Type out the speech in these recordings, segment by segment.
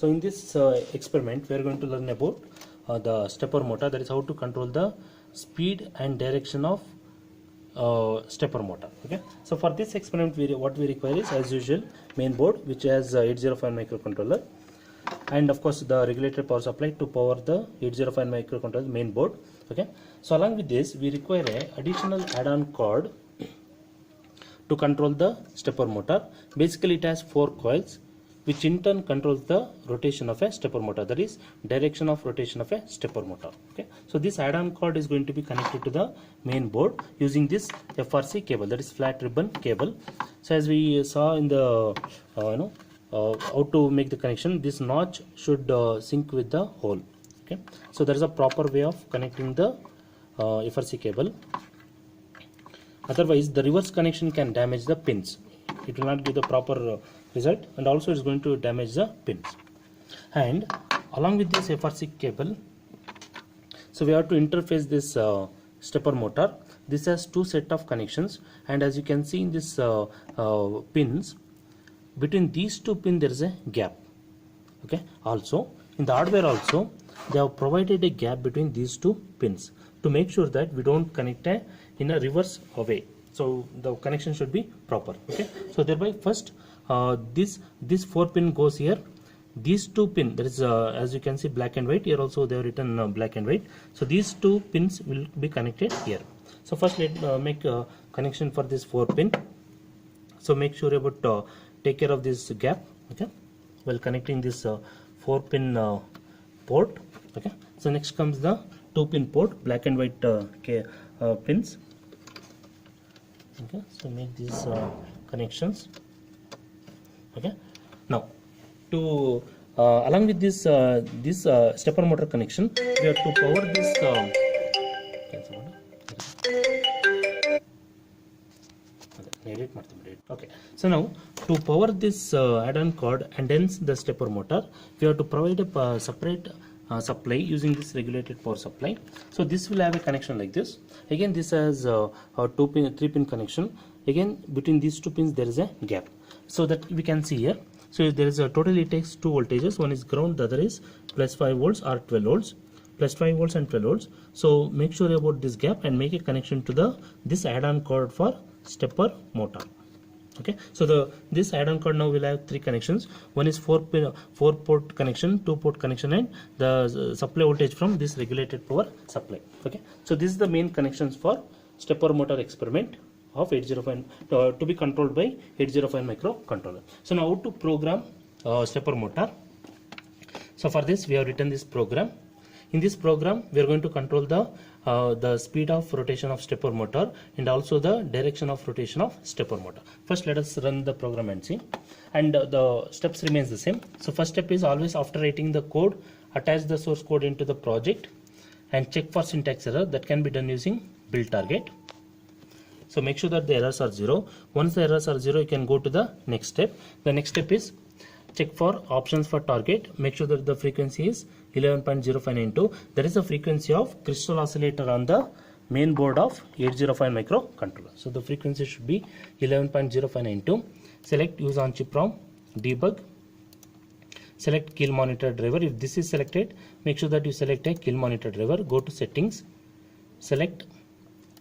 So in this experiment we are going to learn about the stepper motor, that is how to control the speed and direction of stepper motor. Okay, so for this experiment what we require is, as usual, main board which has 805 microcontroller, and of course the regulated power supply to power the 805 microcontroller main board. Okay, so along with this we require a additional add-on card to control the stepper motor. Basically it has 4 coils which in turn controls the rotation of a stepper motor, that is direction of rotation of a stepper motor. Okay, so this add-on cord is going to be connected to the main board using this FRC cable, that is flat ribbon cable. So as we saw in the how to make the connection, this notch should sync with the hole. Okay, so there is a proper way of connecting the FRC cable, otherwise the reverse connection can damage the pins. It will not give the proper result, and also it is going to damage the pins. And along with this FRC cable, so we have to interface this stepper motor. This has 2 set of connections, and as you can see in this pins, between these 2 pins there is a gap. Okay, also in the hardware also they have provided a gap between these 2 pins to make sure that we don't connect in a reverse way. So the connection should be proper. Okay, so thereby first this 4 pin goes here, these 2 pin, that is as you can see black and white, here also they have written black and white, so these 2 pins will be connected here. So first let make a connection for this 4 pin. So make sure about take care of this gap, okay, while connecting this 4 pin port. Okay, so next comes the 2 pin port, black and white pins. Okay, so make these connections. Okay, now to along with this stepper motor connection, we have to power this okay, so now to power this add-on cord and hence the stepper motor, we have to provide a separate supply using this regulated power supply. So this will have a connection like this. Again this has a 3 pin connection. Again between these 2 pins there is a gap, so that we can see here. So there is a totally, it takes 2 voltages, one is ground, the other is plus 5 volts or 12 volts, plus 5 volts and 12 volts. So make sure about this gap and make a connection to this add-on cord for stepper motor. Okay, so this add-on cord now will have 3 connections. One is 4 port connection, 2 port connection, and the supply voltage from this regulated power supply. Okay, so this is the main connections for stepper motor experiment of 805 to be controlled by 805 microcontroller. So now how to program stepper motor. So for this we have written this program. In this program we are going to control the speed of rotation of stepper motor and also the direction of rotation of stepper motor. First let us run the program and see, and the steps remains the same. So first step is, always after writing the code, attach the source code into the project and check for syntax error. That can be done using build target. So make sure that the errors are 0. Once the errors are 0, you can go to the next step. The next step is check for options for target. Make sure that the frequency is 11.0592. That is the frequency of crystal oscillator on the main board of 805 microcontroller. So the frequency should be 11.0592. Select use on chip ROM, debug, select kill monitor driver. If this is selected, make sure that you select a kill monitor driver. Go to settings, select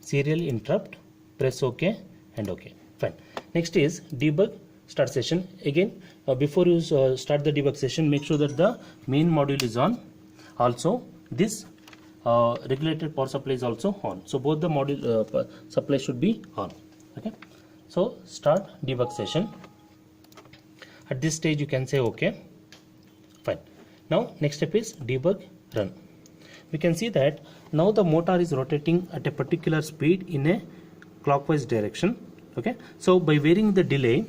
serial interrupt, press OK and OK. Fine. Next is debug, start session. Again before you start the debug session, make sure that the main module is on. Also this regulated power supply is also on. So both the module supply should be on. Okay, so start debug session. At this stage you can say OK. Fine. Now next step is debug run. We can see that now the motor is rotating at a particular speed in a clockwise direction. Okay, so by varying the delay,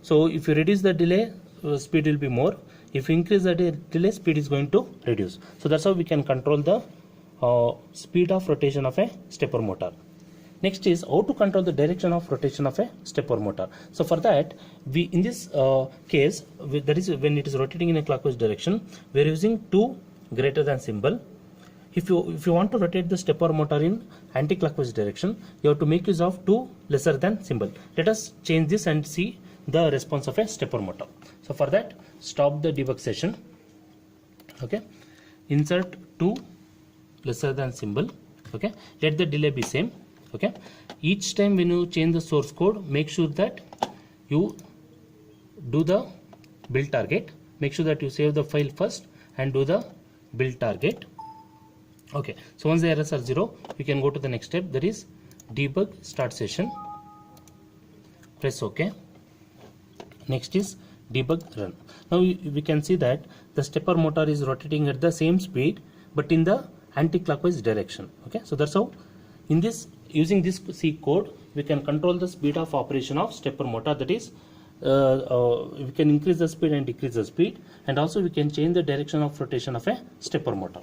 so if you reduce the delay, speed will be more. If you increase the delay, speed is going to reduce. So that's how we can control the speed of rotation of a stepper motor. Next is how to control the direction of rotation of a stepper motor. So for that, we in this case, that is when it is rotating in a clockwise direction, we are using 2 greater than symbol. If you want to rotate the stepper motor in anti-clockwise direction, you have to make use of 2 lesser than symbol. Let us change this and see the response of a stepper motor. So for that, stop the debug session. Okay, insert 2 lesser than symbol. Okay, let the delay be same. Okay, each time when you change the source code, make sure that you do the build target. Make sure that you save the file first and do the build target. Okay, so once the errors are 0, you can go to the next step, that is debug start session. Press OK. Next is debug run. Now we can see that the stepper motor is rotating at the same speed but in the anti-clockwise direction. Okay, so that's how in this, using this C code, we can control the speed of operation of stepper motor. That is we can increase the speed and decrease the speed, and also we can change the direction of rotation of a stepper motor.